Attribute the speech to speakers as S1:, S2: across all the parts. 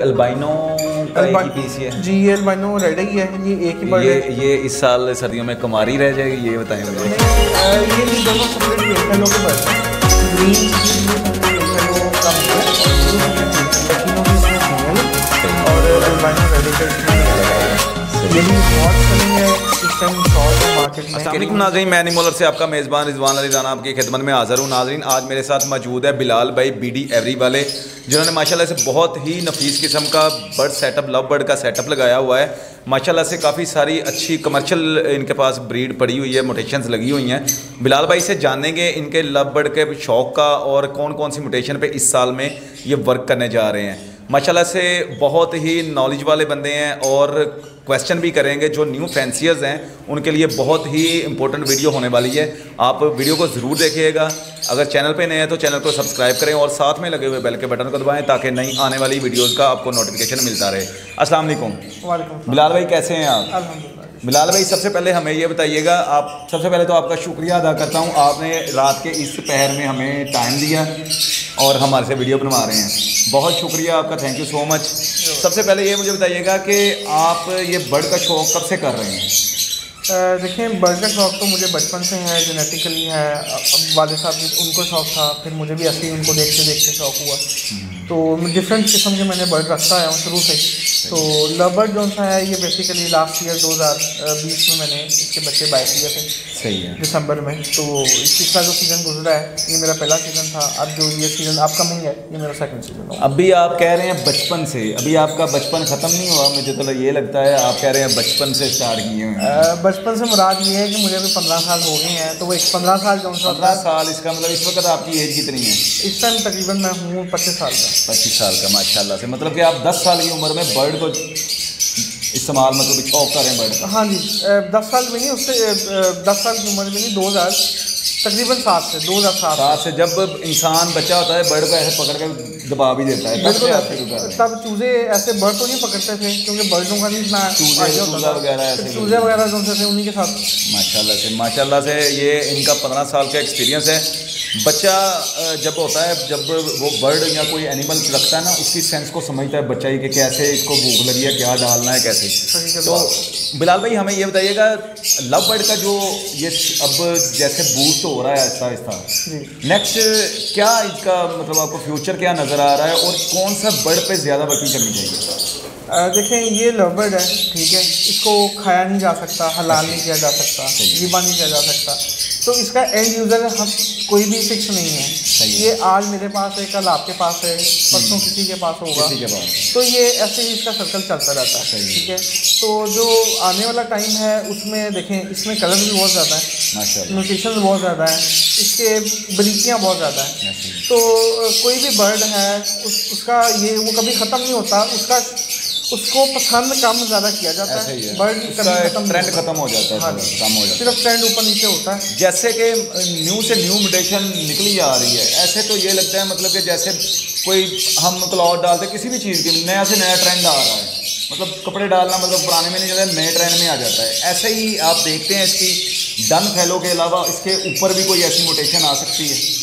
S1: Albino का एक ही piece है
S2: जी, ये अल्बाइनो रेड ही है, ये एक ही बर्ड है।
S1: ये इस साल सर्दियों में कुमारी रह जाएगी, ये बताएं मुझे।
S2: ये भी दोनों सेपरेट मेल के बर्ड हैं। ग्रीन का और अल्बाइनो रेड का ये भी बहुत सही है इस टाइम शॉर्ट मार्केट में।
S1: अस्सलाम वालेकुम नाज़रीन, मैं निमोलर से आपका मेज़बान रिजवान अली राना आपकी खिदमत में हाज़िर हूँ। नाज़रीन, आज मेरे साथ मौजूद है बिलाल भाई बीडी एवरी वाले, जिन्होंने माशाल्लाह से बहुत ही नफीस किस्म का बर्ड सेटअप, लव बर्ड का सेटअप लगाया हुआ है। माशाल्लाह से काफ़ी सारी अच्छी कमर्शियल इनके पास ब्रीड पड़ी हुई है, मोटेशंस लगी हुई हैं। बिलाल भाई से जानेंगे इनके लव बर्ड के शौक़ का और कौन कौन सी मोटेशन पे इस साल में ये वर्क करने जा रहे हैं। माशाल्लाह से बहुत ही नॉलेज वाले बंदे हैं और क्वेश्चन भी करेंगे जो न्यू फैंसियर्स हैं उनके लिए बहुत ही इंपॉर्टेंट वीडियो होने वाली है। आप वीडियो को ज़रूर देखिएगा। अगर चैनल पे नए हैं तो चैनल को सब्सक्राइब करें और साथ में लगे हुए बेल के बटन को दबाएं ताकि नई आने वाली वीडियोज़ का आपको नोटिफिकेशन मिलता रहे। अस्सलाम वालेकुम।
S2: वालेकुम।
S1: बिलाल भाई कैसे हैं आप?
S2: अल्हम्दुलिल्लाह।
S1: बिलाल भाई सबसे पहले हमें ये बताइएगा, आप सबसे पहले तो आपका शुक्रिया अदा करता हूँ, आपने रात के इस पहर में हमें टाइम दिया और हमारे से वीडियो बनवा रहे हैं। बहुत शुक्रिया आपका, थैंक यू सो मच। सबसे पहले ये मुझे बताइएगा कि आप ये बर्ड का शौक़ कब से कर रहे हैं?
S2: देखिए, बर्ड का शौक़ तो मुझे बचपन से है, जेनेटिकली है। वाले साहब उनको शौक़ था, फिर मुझे भी ऐसे ही उनको देखते देखते शौक़ हुआ। तो डिफरेंट किस्म के मैंने बर्ड रखता है शुरू से ही। तो लव बर्ड जो सा है ये बेसिकली लास्ट ईयर 2020 में मैंने इसके बच्चे बाय किए थे।
S1: सही है।
S2: दिसंबर में। तो इसका जो सीज़न गुजरा है ये मेरा पहला सीज़न था। अब जो ये सीज़न अपकमिंग है ये मेरा सेकंड सीज़न है।
S1: अभी आप कह रहे हैं बचपन से, अभी आपका बचपन ख़त्म नहीं हुआ, मुझे तो ये लगता है आप कह रहे हैं बचपन से स्टार्ट किए हैं।
S2: बचपन से मुराद ये है कि मुझे अभी 15 साल हो गए हैं। तो वो एक 15 साल जो
S1: 15 साल, इसका मतलब इस वक्त आपकी एज कितनी है?
S2: इस टाइम तकरीबन मैं हूँ 25 साल का।
S1: 25 साल का, माशाल्लाह से। मतलब कि आप 10 साल की उम्र में बर्ड को इस्तेमाल, मतलब शौक करें बर्ड का?
S2: हाँ जी, 10 साल में नहीं, उससे 10 साल की उम्र में नहीं, 2000 तकरीबन 2007
S1: से जब इंसान बच्चा होता है बर्ड को ऐसे पकड़ कर दबा भी देता है।
S2: बिल्कुल। तब चूजे ऐसे बर्ड तो नहीं पकड़ते थे क्योंकि बर्डों का नहीं इतना चूजे वगैरह जो थे उन्हीं के साथ।
S1: माशाल्लाह से ये इनका 15 साल का एक्सपीरियंस है। बच्चा जब होता है, जब वो बर्ड या कोई एनिमल रखता है ना, उसकी सेंस को समझता है बच्चा ही कि कैसे इसको भूख लगी है, क्या डालना है, कैसे। तो बिलाल भाई हमें ये बताइएगा, लव बर्ड का जो ये अब जैसे बूस्ट हो रहा है आहिस्ता आहिस्ता, नेक्स्ट क्या इसका मतलब आपको फ्यूचर क्या नज़र आ रहा है और कौन सा बर्ड पे ज़्यादा वर्किंग करनी चाहिए?
S2: देखें, ये लव बर्ड है, ठीक है, इसको खाया नहीं जा सकता, हलाल नहीं किया जा सकता, ज़िबा नहीं किया जा सकता। तो इसका एंड यूज़र हम कोई भी फिक्स नहीं है। ये आज मेरे पास है, कल आपके पास है, परसों किसी के पास होगा। तो ये ऐसे ही इसका सर्कल चलता रहता है, ठीक है। तो जो आने वाला टाइम है उसमें देखें, इसमें कलर भी बहुत ज़्यादा है, म्यूटेशन बहुत ज़्यादा है, इसके बरीकियाँ बहुत ज़्यादा है। तो कोई भी बर्ड है उसका ये वो कभी ख़त्म नहीं होता, उसको पसंद कम ज़्यादा किया जाता है। बर्ड
S1: ट्रेंड खत्म हो जाता है, कम हो जाता है,
S2: सिर्फ ट्रेंड ऊपर नीचे होता है।
S1: जैसे कि न्यू से न्यू म्यूटेशन निकली आ रही है, ऐसे तो ये लगता है मतलब कि जैसे कोई हम क्लॉथ डालते किसी भी चीज़ की, नया से नया ट्रेंड आ रहा है। मतलब कपड़े डालना मतलब पुराने में नहीं जाता, नए ट्रेंड में आ जाता है। ऐसे ही आप देखते हैं इसकी डन फैलो के अलावा इसके ऊपर भी कोई ऐसी म्यूटेशन आ सकती है?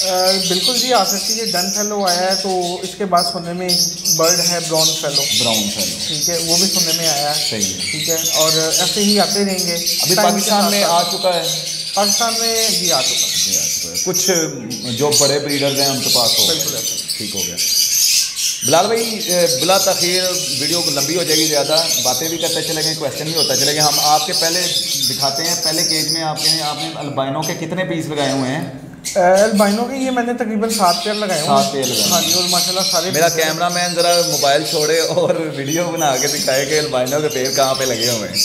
S2: बिल्कुल जी, आ सकती है। डन फेलो आया है तो इसके बाद सुनने में बर्ड है ब्राउन फेलो, ठीक है, वो भी सुनने में आया है।
S1: सही है,
S2: ठीक है। और ऐसे ही आते रहेंगे।
S1: अभी पाकिस्तान में आ चुका है,
S2: पाकिस्तान में भी आ चुका है।
S1: कुछ जो बड़े ब्रीडर्स हैं उनके पास हो,
S2: बिल्कुल
S1: ठीक हो गया। बिलाल भाई बिला तखीर वीडियो लंबी हो जाएगी, ज़्यादा बातें भी करते चलेंगे, क्वेश्चन भी होता चलेगा। हम आपके पहले दिखाते हैं, पहले केज में आपने अल्बाइनो के कितने पीस लगाए हुए हैं?
S2: अल्बाइनो के ये मैंने तकरीबन 7 पेयर लगाए हैं।
S1: 7 पेयर लगाए।
S2: हाँ जी, और माशाल्लाह सारे।
S1: मेरा कैमरा मैन ज़रा मोबाइल छोड़े और वीडियो बना के दिखाए कि अल्बाइनो के पेड़ कहाँ पे लगे हुए हैं।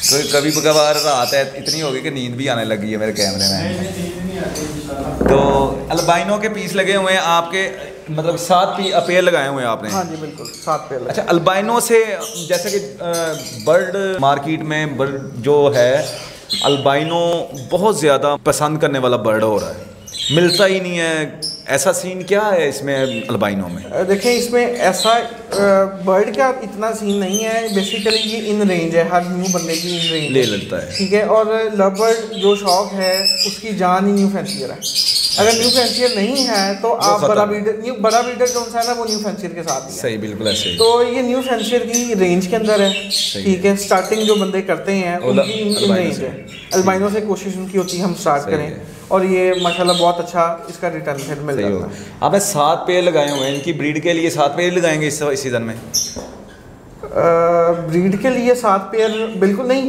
S1: तो कभी कभार रात है इतनी होगी कि नींद भी आने लगी है मेरे कैमरे मैन। तो अल्बाइनो के पीस लगे हुए हैं आपके, मतलब 7 पेयर लगाए हुए हैं आपने?
S2: हाँ जी बिल्कुल, 7 पेयर।
S1: अच्छा, अल्बाइनो से जैसे कि बर्ड मार्केट में बर्ड जो है अल्बाइनो बहुत ज़्यादा पसंद करने वाला बर्ड हो रहा है, मिलता ही नहीं है। ऐसा सीन क्या है इसमें अल्बाइनो में?
S2: देखिए, इसमें ऐसा बर्ड का इतना सीन नहीं है। बेसिकली ये इन रेंज है, हर न्यू बंदे की इन रेंज
S1: ले लेता है,
S2: ठीक है। और लव बर्ड जो शौक है उसकी जान ही न्यू फैंसियर है। अगर न्यू फैंसियर नहीं है तो आप बड़ा ब्रीडर जो है ना वो न्यू फैंसियर के साथ ही है।
S1: सही, बिल्कुल ऐसे ही।
S2: तो ये न्यू फैंसियर की रेंज के अंदर है, ठीक है। स्टार्टिंग जो बंदे करते हैं उनकी इन रेंज है, अल्बाइनो से कोशिश उनकी होती है हम स्टार्ट करें, और ये माशाल्लाह बहुत अच्छा इसका रिटर्न फिर मिल जाता है।
S1: आपने 7 पेयर लगाए हुए हैं, इनकी ब्रीड के लिए 7 पेयर लगाएंगे इस सीज़न में?
S2: ब्रीड के लिए 7 पेयर बिल्कुल नहीं।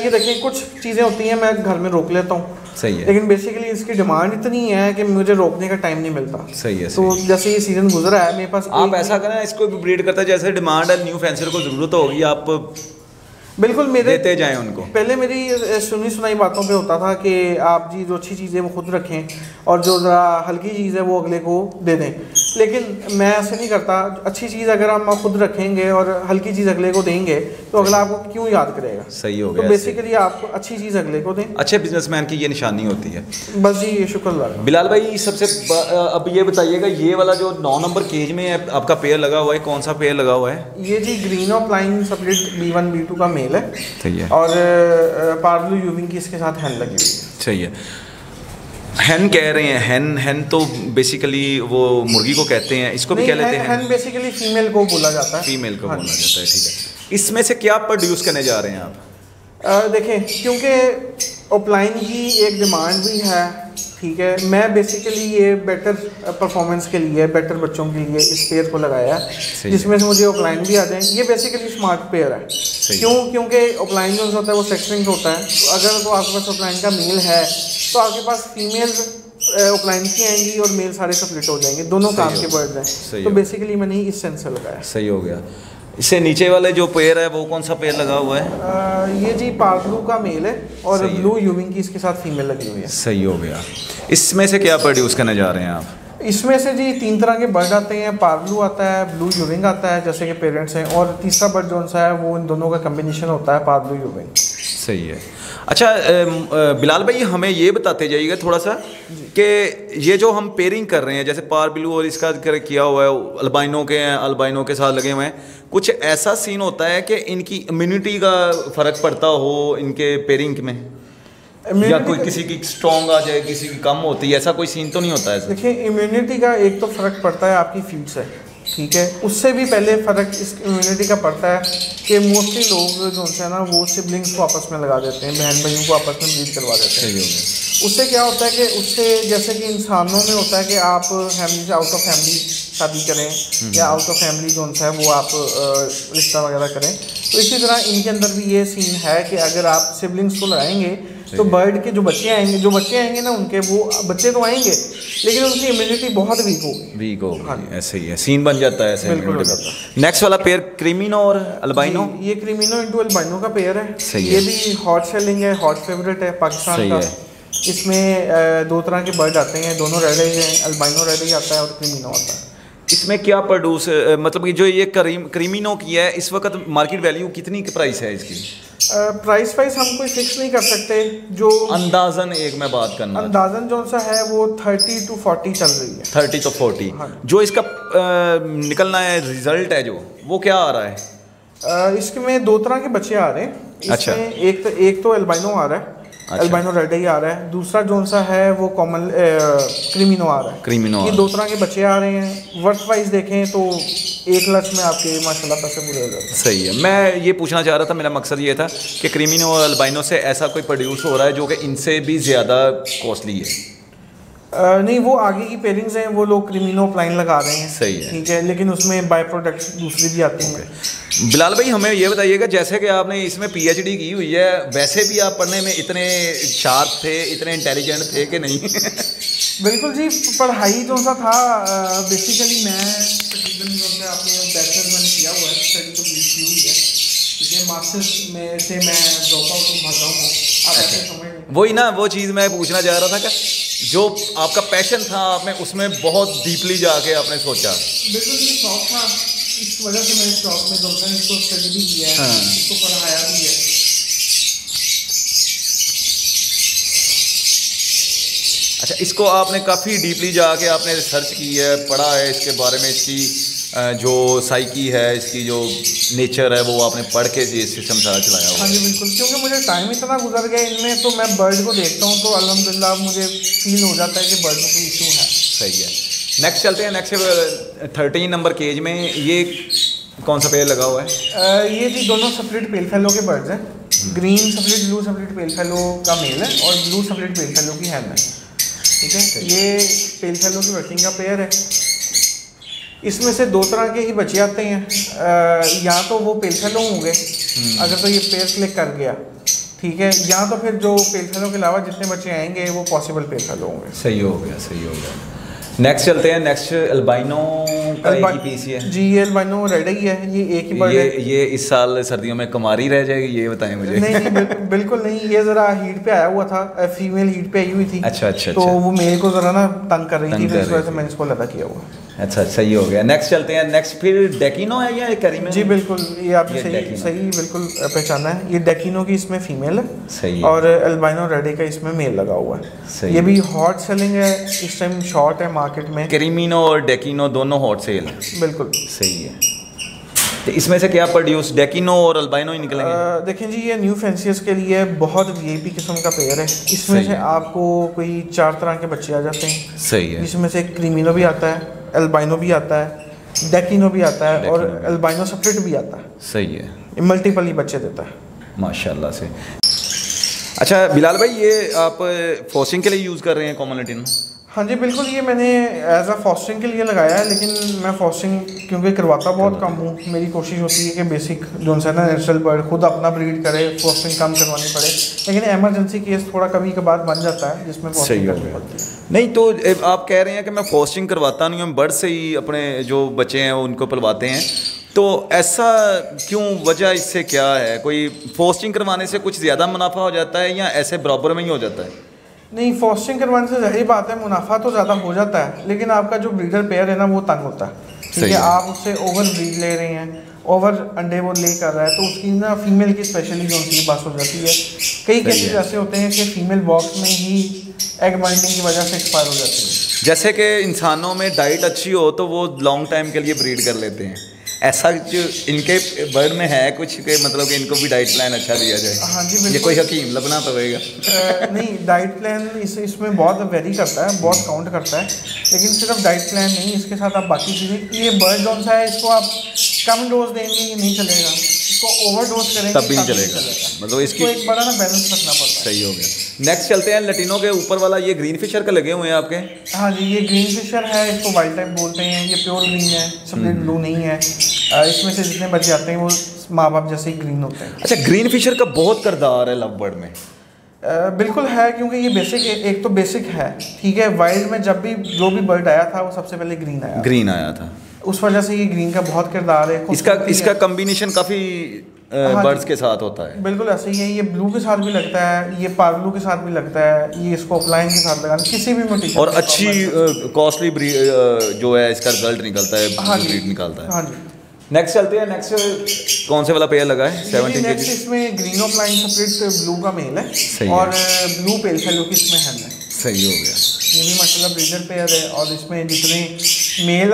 S2: ये देखिए कुछ चीज़ें होती हैं मैं घर में रोक लेता हूँ,
S1: सही है,
S2: लेकिन बेसिकली इसकी डिमांड इतनी है कि मुझे रोकने का टाइम नहीं मिलता।
S1: सही है।
S2: तो जैसे ये सीज़न गुजरा है मेरे पास,
S1: आप ऐसा करें इसको भी ब्रीड करता है, जैसे डिमांड है न्यू फैंसियर को ज़रूरत होगी आप
S2: बिल्कुल मेरे
S1: देते जाएं उनको।
S2: पहले मेरी सुनी सुनाई बातों पे होता था कि आप जी जो अच्छी चीज़ें वो खुद रखें और जो ज़रा हल्की चीज़ है वो अगले को दे दें, लेकिन मैं ऐसे नहीं करता। अच्छी चीज़ अगर हम खुद रखेंगे और हल्की चीज़ अगले को देंगे तो अगला आपको क्यों याद करेगा।
S1: सही हो गया।
S2: तो बेसिकली आप अच्छी चीज़ अगले को दें,
S1: अच्छे बिजनेसमैन की ये निशानी होती है।
S2: बस जी, शुक्र।
S1: बिलाल भाई सबसे अब ये बताइएगा, ये वाला जो 9 नंबर केज में आपका पेयर लगा हुआ है, कौन सा पेयर लगा हुआ है? ये
S2: G green of line split B1 B2 का मेल है,
S1: सही है।
S2: और पार्बलू यूविंग की इसके साथ हैन लगी हुई है।
S1: सही है। हैन कह रहे हैं, हैन तो बेसिकली वो मुर्गी को कहते हैं, इसको भी कह लेते हैं?
S2: हैन बेसिकली फीमेल को बोला जाता है।
S1: फीमेल को बोला जाता है, ठीक है। इसमें से क्या प्रोड्यूस करने जा रहे हैं आप?
S2: देखें, क्योंकि ऑफलाइन की एक डिमांड भी है, ठीक है। मैं बेसिकली ये बेटर परफॉर्मेंस के लिए, बेटर बच्चों के लिए इस पेयर को लगाया है, जिसमें से मुझे ऑफलाइन भी आ जाए। ये बेसिकली स्मार्ट पेयर है। क्यों? क्योंकि ऑफलाइन जो होता है वो सेक्सलिंग होता है, तो अगर तो आपके पास ऑफलाइन का मेल है तो आपके पास फीमेल ऑफलाइन की आएंगी और मेल सारे स्प्लिट हो जाएंगे, दोनों काम के बर्ड हैं। तो बेसिकली मैंने इस सेंस से लगाया।
S1: सही हो गया। इससे नीचे वाले जो पेयर है वो कौन सा पेयर लगा हुआ है?
S2: ये जी पार्बलू का मेल है और ब्लू यूविंग की इसके साथ फीमेल लगी हुई है।
S1: सही हो गया। इसमें से क्या प्रोड्यूस करने जा रहे हैं आप?
S2: इसमें से जी 3 तरह के बर्ड आते हैं, पार्बलू आता है, ब्लू यूविंग आता है जैसे कि पेरेंट्स हैं, और तीसरा बर्ड जो सा है वो इन दोनों का कम्बिनेशन होता है, पार्बलू यूविंग।
S1: सही है। अच्छा बिलाल भाई हमें ये बताते जाइएगा थोड़ा सा कि ये जो हम पेयरिंग कर रहे हैं, जैसे पार्बलू और इसका किया हुआ है, अल्बाइनो के हैं, अल्बाइनो के साथ लगे हुए हैं, कुछ ऐसा सीन होता है कि इनकी इम्यूनिटी का फ़र्क पड़ता हो इनके पेयरिंग में, या कोई किसी की स्ट्रॉन्ग आ जाए, किसी की कम होती है, ऐसा कोई सीन तो नहीं होता है?
S2: देखिए, इम्यूनिटी का एक तो फ़र्क पड़ता है आपकी फीड से, ठीक है। उससे भी पहले फ़र्क इस इम्यूनिटी का पड़ता है कि मोस्टली लोग जो है ना वो सिबलिंग्स को आपस में लगा देते हैं, बहन भाइयों को आपस में ब्रीड करवा देते हैं। उससे क्या होता है कि उससे जैसे कि इंसानों में होता है कि आप फैमिली से आउट ऑफ फैमिली शादी करें या आउट ऑफ फैमिली जो है वो आप रिश्ता वगैरह करें, तो इसी तरह इनके अंदर भी ये सीन है कि अगर आप सिबलिंग्स को लगाएंगे तो बर्ड के जो बच्चे आएंगे ना, उनके वो बच्चे तो आएंगे लेकिन उनकी इम्यूनिटी बहुत वीक होगी।
S1: हाँ, ऐसे ही है, सीन बन जाता है ऐसे। बिल्कुल। नेक्स्ट वाला पेयर क्रीमिनो और अल्बाइनो?
S2: ये क्रीमिनो इंटू अल्बाइनो का पेयर है।
S1: सही
S2: ये भी हॉट सेलिंग है, हॉट फेवरेट है पाकिस्तान का। इसमें 2 तरह के बर्ड आते हैं, दोनों रेड ही हैं, अल्बाइनो रेड ही आता है और क्रीमिनो आता है।
S1: इसमें क्या प्रोड्यूस मतलब कि जो ये क्रीमिनो की है इस वक्त मार्केट वैल्यू कितनी की प्राइस है इसकी?
S2: प्राइस वाइज हम कोई फिक्स नहीं कर सकते, जो
S1: अंदाजन एक मैं बात करना,
S2: अंदाजन जो सा है वो 30 to 40 चल रही है।
S1: 30 to 40। हाँ। जो इसका निकलना है रिजल्ट है जो, वो क्या आ रहा है?
S2: इसमें 2 तरह के बच्चे आ रहे हैं।
S1: अच्छा।
S2: एक तो एल्बाइनो आ रहा है। अच्छा। अल्बाइनो रेड ही आ रहा है। दूसरा जो सा है वो कॉमन क्रीमिनो आ रहा है।
S1: क्रीमिनो
S2: ये 2 तरह के बच्चे आ रहे हैं। वर्थ वाइज देखें तो 1 लाख में आपके माशाल्लाह पैसे पूरे हो जाते हैं।
S1: सही है। मैं ये पूछना चाह रहा था, मेरा मकसद ये था कि क्रीमिनो और अल्बाइनो से ऐसा कोई प्रोड्यूस हो रहा है जो कि इनसे भी ज़्यादा कॉस्टली है?
S2: नहीं, वो आगे की पेयरिंग्स हैं, वो लोग क्रीमिनो प्लाइन लगा रहे हैं।
S1: सही है,
S2: ठीक है, लेकिन उसमें बाय प्रोडक्ट्स दूसरी भी आती हैं।
S1: बिलाल भाई हमें ये बताइएगा, जैसे कि आपने इसमें PhD की हुई है, वैसे भी आप पढ़ने में इतने शार्प थे, इतने इंटेलिजेंट थे कि नहीं?
S2: बिल्कुल जी, पढ़ाई जो सा था बेसिकली मैं तकरीबन जो अपने बैचलर मैंने किया हुआ है, स्टडी कंप्लीट की हुई है, ठीक है। मास्टर्स में से मैं ड्रॉप आउट भाग रहा हूँ। आप ऐसे समझ
S1: वही ना, वो चीज़ मैं पूछना चाह रहा था कि जो आपका पैशन था आपने उसमें बहुत डीपली जाके आपने सोचा।
S2: बिल्कुल जी, शौक था, इस वजह से मैं शौक में जो है इसको स्टडी भी किया है। हाँ। इसको पढ़ाया भी है।
S1: अच्छा, इसको आपने काफ़ी डीपली जाके आपने रिसर्च की है, पढ़ा है इसके बारे में, इसकी जो साइकी है, इसकी जो नेचर है, वो आपने पढ़ के ये सिस्टम सारा चलाया हुआ?
S2: हाँ जी बिल्कुल, क्योंकि मुझे टाइम इतना गुजर गया इनमें, तो मैं बर्ड को देखता हूँ तो अल्हम्दुलिल्लाह मुझे फील हो जाता है कि बर्ड में कोई इशू है।
S1: सही है। नेक्स्ट चलते हैं, नेक्स्ट 13 नंबर केज में ये कौन सा पेयर लगा हुआ है?
S2: ये जी दोनों सेपरेट पेल फेलो के बर्ड्स हैं। ग्रीन सेपरेट ब्लू सेपरेट पेल फेलो का मेल है और ब्लू सेपरेट पेल फेलो की हैन है, ठीक है। ये पेल फेलो की वर्किंग का पेयर है। इसमें से दो तरह के ही बच्चे आते हैं, या तो वो पेल फेलो होंगे अगर तो ये पेयर क्लिक कर गया, ठीक है, या तो फिर जो पेल फेलो के अलावा जितने बच्चे आएंगे वो पॉसिबल पेल फेलो होंगे।
S1: सही हो गया, सही हो गया। नेक्स्ट चलते हैं, नेक्स्ट अल्बाइनो का एक ही पीस है
S2: जी। ये अल्बाइनो रेड ही है, ये एक ही बर्ड है।
S1: ये इस साल सर्दियों में कुमारी रह जाएगी, ये बताएं मुझे।
S2: नहीं बिल्कुल नहीं, ये जरा हीट पे आया हुआ था, फीमेल हीट पे आई हुई थी।
S1: अच्छा।
S2: तो वो मेल को जरा ना तंग कर रही थी, इस वजह से मैंने इसको लगा किया हुआ।
S1: अच्छा, सही हो गया। नेक्स्ट चलते हैं, नेक्स्ट फिर डेकिनो है या करीमे?
S2: जी बिल्कुल, ये आपने सही बिल्कुल पहचाना है। ये डेकिनो की इसमें फीमेल है,
S1: सही है।
S2: और अल्बाइनो रेड का इसमें मेल लगा हुआ है। ये भी हॉट सेलिंग है, इस टाइम शॉर्ट है मार्केट में।
S1: क्रीमिनो और डेकिनो दोनों हॉट सेल है।
S2: बिल्कुल
S1: सही है। तो इसमें से क्या प्रोड्यूस, डेकिनो और अल्बाइनो ही निकलेंगे?
S2: देखें जी, ये न्यू फैंसियर्स के लिए बहुत वीआईपी किस्म का पेयर है। इसमें से आपको कोई 4 तरह के बच्चे आ जाते हैं।
S1: सही है।
S2: जिसमें से क्रीमिनो भी आता है, अल्बाइनो भी आता है, डेकिनो भी आता है, और अल्बाइनो सेपरेट भी आता है।
S1: सही है।
S2: मल्टीपल ही बच्चे देता है
S1: माशाल्लाह से। अच्छा बिलाल भाई, ये आप फॉस्टिंग के लिए यूज़ कर रहे हैं कॉमोलिटिन?
S2: हाँ जी बिल्कुल, ये मैंने एज अ फॉस्टिंग के लिए लगाया है, लेकिन मैं फॉस्टिंग क्योंकि करवाता बहुत कम हूँ, मेरी कोशिश होती है कि बेसिक जो है ना नेचुरल बर्ड खुद अपना ब्रीड करे, फॉस्टिंग कम करवानी पड़े। लेकिन एमरजेंसी केस थोड़ा कभी कभार बन जाता है जिसमें फॉस्टिंग करनी पड़ती है।
S1: नहीं तो आप कह रहे हैं कि मैं फॉस्टिंग करवाता नहीं हूँ, बर्ड से ही अपने जो बच्चे हैं उनको पलवाते हैं, तो ऐसा क्यों, वजह इससे क्या है? कोई फॉस्टिंग करवाने से कुछ ज़्यादा मुनाफा हो जाता है या ऐसे बराबर में ही हो जाता है?
S2: नहीं, फॉस्टिंग करवाने से जाहिर बात है मुनाफा तो ज़्यादा हो जाता है, लेकिन आपका जो ब्रीडर पेयर है ना वो तंग होता है, ठीक है। आप उससे ओवर ब्रीड ले रहे हैं, ओवर अंडे वो ले कर रहा है, तो उसकी ना फीमेल की स्पेशली जो उनकी बात हो जाती है। कई केसेस ऐसे होते हैं कि फीमेल बॉक्स में ही एग बाइंडिंग की वजह से एक्सपायर हो जाती है।
S1: जैसे कि इंसानों में डाइट अच्छी हो तो वो लॉन्ग टाइम के लिए ब्रीड कर लेते हैं, ऐसा जो इनके बर्ड में है कुछ के, मतलब कि इनको भी डाइट प्लान अच्छा दिया जाए?
S2: हाँ जी बिल्कुल।
S1: ये कोई हकीम लबना पड़ेगा?
S2: नहीं, डाइट प्लान इसमें बहुत वेरी करता है, बहुत काउंट करता है, लेकिन सिर्फ डाइट प्लान नहीं, इसके साथ आप बाकी चीज़ें, ये बर्ड जौन सा है इसको आप कम डोज देंगे ये नहीं चलेगा, इसको ओवर डोज करेंगे
S1: तब भी नहीं चलेगा। मतलब इसकी
S2: एक बड़ा ना बैलेंस रखना पड़ता है।
S1: सही हो गया। नेक्स्ट चलते हैं, लटीनो के ऊपर वाला ये ग्रीन फिशर का लगे हुए हैं आपके?
S2: हाँ जी, ये ग्रीन फिशर है, इसको वाइल्ड टाइप बोलते हैं। ये प्योर ग्रीन है, सेपरेट ब्लू नहीं है। इसमें से जितने बच्चे आते हैं वो माँ बाप जैसे ही ग्रीन होते हैं।
S1: अच्छा, ग्रीन फिशर का बहुत किरदार है लव बर्ड में?
S2: बिल्कुल है, क्योंकि ये बेसिक एक तो बेसिक है, ठीक है। वाइल्ड में जब भी जो भी बर्ड आया था वो सबसे पहले ग्रीन आया था, उस वजह से ये ग्रीन का बहुत किरदार है।
S1: इसका कम्बिनेशन काफ़ी बर्ड्स के साथ होता है।
S2: बिल्कुल ऐसे ही है, ये ब्लू के साथ भी लगता है, ये पार्बलू के साथ भी लगता है, ये इसको ऑफलाइन के साथ लगाना किसी भी मोटिवेशन।
S1: और अच्छी कॉस्टली जो है इसका रिजल्ट निकलता है, ब्रीड निकालता है।
S2: हाँ जी।
S1: नेक्स्ट चलते हैं, नेक्स्ट कौन से वाला पेयर लगा है? 17
S2: नेक्स्ट इसमें ग्रीन ऑफलाइन सेपरेट ब्लू का मेल है, और ब्लू पेल फेलो की इसमें हैन है।
S1: सही हो गया।
S2: ये भी माशाल्लाह ब्रीडर पेयर है, और इसमें जितने मेल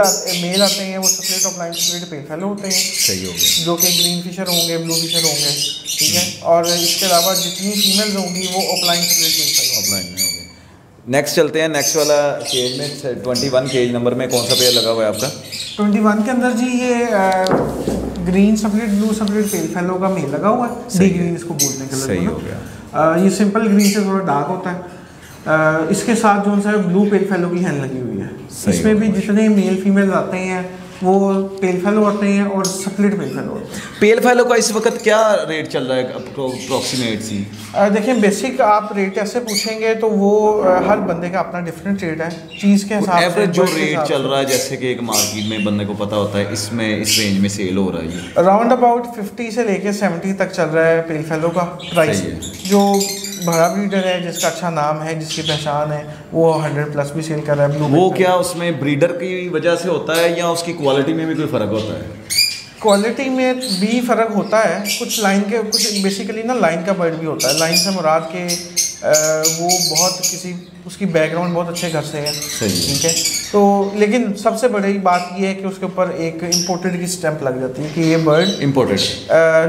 S2: आते हैं वो सेपरेट ऑफलाइन सेपरेट पेल फेलो होते हैं।
S1: सही हो गया।
S2: जो कि ग्रीन फिशर होंगे, ब्लू फिशर होंगे, ठीक है। और इसके अलावा जितनी फीमेल्स होंगी वो ऑफलाइन सेपरेट पेल फेलो
S1: ऑफलाइन में होंगे। नेक्स्ट चलते हैं, नेक्स्ट वाला केज में 21 केज नंबर में कौन सा पेयर लगा हुआ है आपका?
S2: 21 के अंदर जी ये ग्रीन सेपरेट ब्लू सेपरेट पेल फेलो का मेल लगा हुआ है। डी ग्रीन इसको बोलने के लिए।
S1: सही हो गया।
S2: ये सिंपल ग्रीन से थोड़ा डार्क होता है। इसके साथ जो सा ब्लू पेल फेलो की हैन लगी हुई है। इसमें भी जितने मेल फीमेल आते हैं वो पेल फेलो आते हैं और सेपरेट पेल फेलो होते हैं।
S1: पेल फेलो का इस वक्त क्या रेट चल रहा है अप्रोक्सीमेट सी?
S2: देखिए, बेसिक आप रेट ऐसे पूछेंगे तो वो हर बंदे का अपना डिफरेंट रेट है, चीज़ के हिसाब से।
S1: एवरेज जो रेट चल रहा है, जैसे कि एक मार्केट में बंदे को पता होता है इसमें इस रेंज में सेल हो रहा है,
S2: अराउंड अबाउट 50 से लेके 70 तक चल रहा है पेल फेलो का प्राइस। जो बड़ा ब्रीडर है, जिसका अच्छा नाम है, जिसकी पहचान है, वो 100+ भी सेल कर रहा है।
S1: वो क्या उसमें ब्रीडर की वजह से होता है या उसकी क्वालिटी में भी कोई फ़र्क होता है?
S2: क्वालिटी में भी फ़र्क होता है, कुछ लाइन के, कुछ बेसिकली ना लाइन का बर्ड भी होता है। लाइन से मुराद के वो बहुत उसकी बैकग्राउंड बहुत अच्छे घर से है,
S1: सही है।
S2: ठीक है। तो लेकिन सबसे बड़ी बात ये है कि उसके ऊपर एक इम्पोर्टेड की स्टैंप लग जाती है कि ये बर्ड
S1: इम्पोर्टेड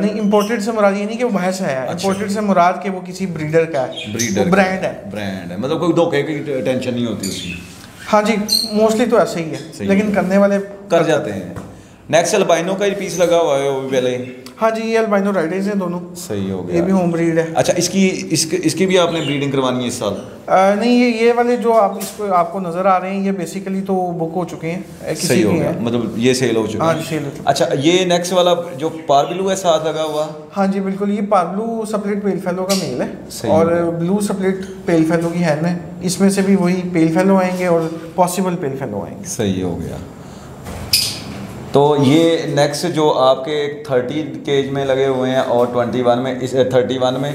S2: नहीं, इम्पोर्टेड से मुराद ये नहीं कि वो बाहर से आया, इम्पोर्टेड से मुराद कि वो किसी ब्रीडर का है,
S1: ब्रीडर
S2: ब्रांड है,
S1: मतलब कोई धोखे की टेंशन नहीं होती उसमें।
S2: हाँ जी, मोस्टली तो ऐसे ही है, लेकिन करने वाले
S1: कर जाते हैं। नेक्स्ट अल्बाइनो का ही पीस लगा हुआ है वो भी पहले।
S2: हाँ जी, ये अल्बाइनो राइडर्स हैं दोनों।
S1: सही हो गया।
S2: ये भी होम ब्रीड है।
S1: अच्छा, इसकी भी आपने ब्रीडिंग करवानी है इस साल?
S2: नहीं, ये वाले जो आपको नज़र आ रहे हैं ये बेसिकली तो बुक हो चुके हैं,
S1: सही हो गया, मतलब ये सेल हो चुके हैं।
S2: हाँ जी, सेल हो चुके।
S1: अच्छा, ये नेक्स्ट वाला जो पारब्लू है साथ लगा हुआ?
S2: हाँ जी बिल्कुल, ये पारब्लू सप्लिट पेल फेलो का मेल है और ब्लू सप्लिट पेल फेलो की हैन है। इसमें से भी वही पेल फेलो आएंगे और पॉसिबल पेल फेलो आएंगे।
S1: सही हो गया। तो ये नेक्स्ट जो आपके 30 केज में लगे हुए हैं और 21 में, इस 31 में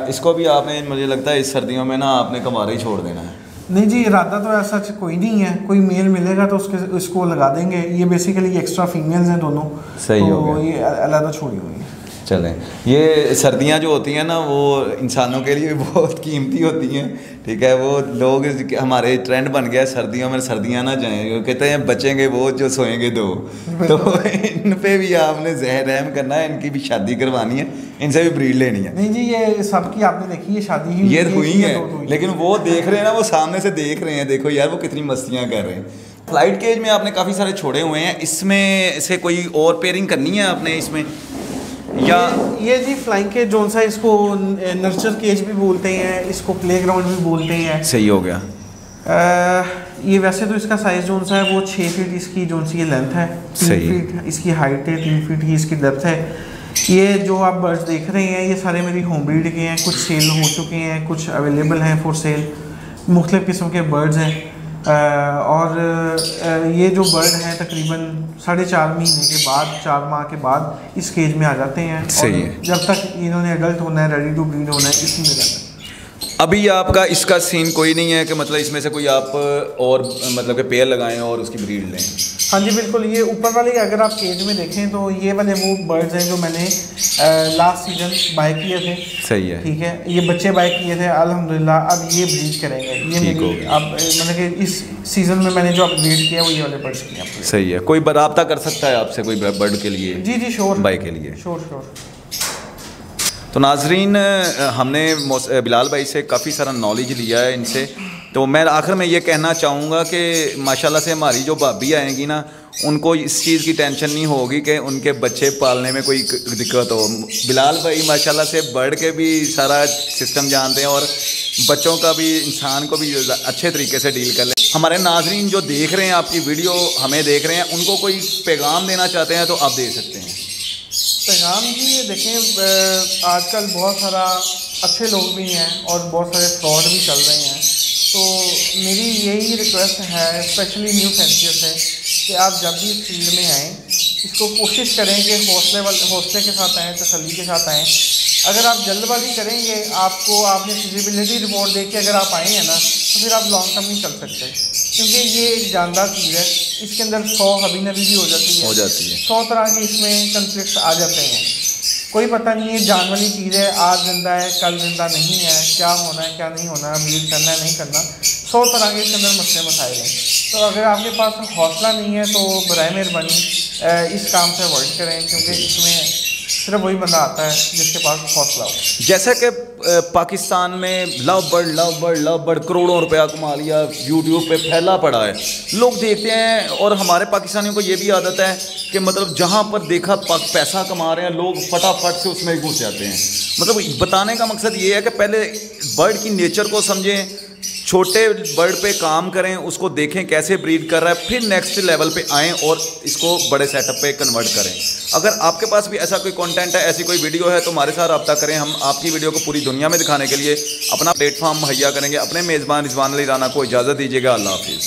S1: इसको भी आपने, मुझे लगता है इस सर्दियों में ना आपने कमारा ही छोड़ देना है।
S2: नहीं जी, इरादा तो ऐसा कोई नहीं है, कोई मेल मिलेगा तो इसको लगा देंगे। ये बेसिकली एक्स्ट्रा फीमेल्स हैं दोनों।
S1: सही
S2: तो
S1: हो गया।
S2: ये अलग छोड़ी हुई है।
S1: चलें, ये सर्दियां जो होती हैं ना वो इंसानों के लिए बहुत कीमती होती हैं, ठीक है। वो लोग, हमारे ट्रेंड बन गया है सर्दियों में सर्दियां ना जाएं, वो कहते हैं बचेंगे वो जो सोएंगे दो। तो इन पे भी आपने ज़हर रहम करना है, इनकी भी शादी करवानी है, इनसे भी ब्रीड लेनी है।
S2: नहीं जी, ये सबकी आपने देखी है शादी ही
S1: ये हुई है, लेकिन वो देख रहे हैं ना, वो सामने से देख रहे हैं, देखो यार वो कितनी मस्तियाँ कर रहे हैं। फ्लाइट केज में आपने काफ़ी सारे छोड़े हुए हैं, इसमें से कोई और पेयरिंग करनी है आपने इसमें या?
S2: ये जी फ्लाइंग केज जोन सा, इसको नर्चर केज भी बोलते हैं, इसको प्लेग्राउंड भी बोलते हैं।
S1: सही हो गया।
S2: ये वैसे तो इसका साइज जोन सा है वो 6 फीट इसकी जोन सी ये लेंथ है, 3 फीट इसकी हाइट है, 3 फीट ही इसकी डेप्थ है। ये जो आप बर्ड्स देख रहे हैं ये सारे मेरी होम ब्रीड के हैं, कुछ सेल हो चुके हैं, कुछ अवेलेबल हैं फॉर सेल। मुख्तलिफ़ किस्म के बर्ड्स हैं और ये जो बर्ड हैं तकरीबन 4.5 महीने के बाद, 4 माह के बाद इस केज में आ जाते हैं।
S1: सही है।
S2: जब तक इन्होंने एडल्ट होना है, रेडी टू ब्रीड होना है, इसी में रहना है।
S1: अभी आपका इसका सीन कोई नहीं है कि मतलब इसमें से कोई आप और मतलब के पेयर लगाएं और उसकी ब्रीड लें?
S2: हाँ जी बिल्कुल, ये ऊपर वाले अगर आप केज में देखें तो ये वाले वो बर्ड्स हैं जो मैंने लास्ट सीजन बाय किए थे।
S1: सही है,
S2: ठीक है। ये बच्चे बाय किए थे अल्हम्दुलिल्लाह, अब ये ब्रीड करेंगे। ये मेरी अब मतलब कि इस सीज़न में मैंने जो ब्रीड किया वो ये वाले बर्ड्स किए।
S1: सही है। कोई रब्ता कर सकता है आपसे कोई बर्ड के लिए?
S2: जी जी श्योर,
S1: बाय के लिए
S2: श्योर।
S1: तो नाजरीन, हमने बिलाल भाई से काफ़ी सारा नॉलेज लिया है इनसे। तो मैं आखिर में ये कहना चाहूँगा कि माशाल्लाह से हमारी जो भाभी आएंगी ना, उनको इस चीज़ की टेंशन नहीं होगी कि उनके बच्चे पालने में कोई दिक्कत हो। बिलाल भाई माशाल्लाह से बर्ड के भी सारा सिस्टम जानते हैं और बच्चों का भी, इंसान को भी अच्छे तरीके से डील कर लें। हमारे नाजरीन जो देख रहे हैं आपकी वीडियो, हमें देख रहे हैं, उनको कोई पैगाम देना चाहते हैं तो आप दे सकते हैं।
S2: पैगाम जी देखें, आजकल बहुत सारा अच्छे लोग भी हैं और बहुत सारे फ्रॉड भी चल रहे हैं। तो मेरी यही रिक्वेस्ट है स्पेशली न्यू फैंसियर से कि आप जब भी इस फील्ड में आएँ, इसको कोशिश करें कि हौसले के साथ आएँ, तसल्ली के साथ आएँ। अगर आप जल्दबाजी करेंगे, आपने फिजिबिलिटी रिपोर्ट देख के अगर आप आए हैं ना, तो फिर आप लॉन्ग टर्म नहीं चल सकते, क्योंकि ये एक जानदार चीज़ है। इसके अंदर 100 हबी नबी भी हो जाती है 100 तरह के इसमें कन्फ्लिक्ट आ जाते हैं। कोई पता नहीं है, जान वाली चीज़ है, आज जिंदा है कल जिंदा नहीं है, क्या होना है क्या नहीं होना, ब्रीड करना है नहीं करना, 100 तरह के इसके अंदर मसले मसाइल हैं। तो अगर आपके पास हौसला नहीं है तो बराए मेहरबानी इस काम से अवॉइड करें, क्योंकि इसमें सिर्फ वही बंदा आता है जिसके पास हौसला हो।
S1: जैसा कि पाकिस्तान में लव बर्ड करोड़ों रुपया कमा लिया, यूट्यूब पे फैला पड़ा है, लोग देखते हैं। और हमारे पाकिस्तानियों को ये भी आदत है कि मतलब जहाँ पर देखा पैसा कमा रहे हैं लोग फटाफट से उसमें घुस जाते हैं। मतलब बताने का मकसद ये है कि पहले बर्ड की नेचर को समझें, छोटे बर्ड पे काम करें, उसको देखें कैसे ब्रीड कर रहा है, फिर नेक्स्ट लेवल पे आएँ और इसको बड़े सेटअप पे कन्वर्ट करें। अगर आपके पास भी ऐसा कोई कंटेंट है, ऐसी कोई वीडियो है, तो हमारे साथ रब्ता करें। हम आपकी वीडियो को पूरी दुनिया में दिखाने के लिए अपना प्लेटफॉर्म मुहैया करेंगे। अपने मेज़बान रिजवान अली राना को इजाज़त दीजिएगा। अल्लाह हाफिज़।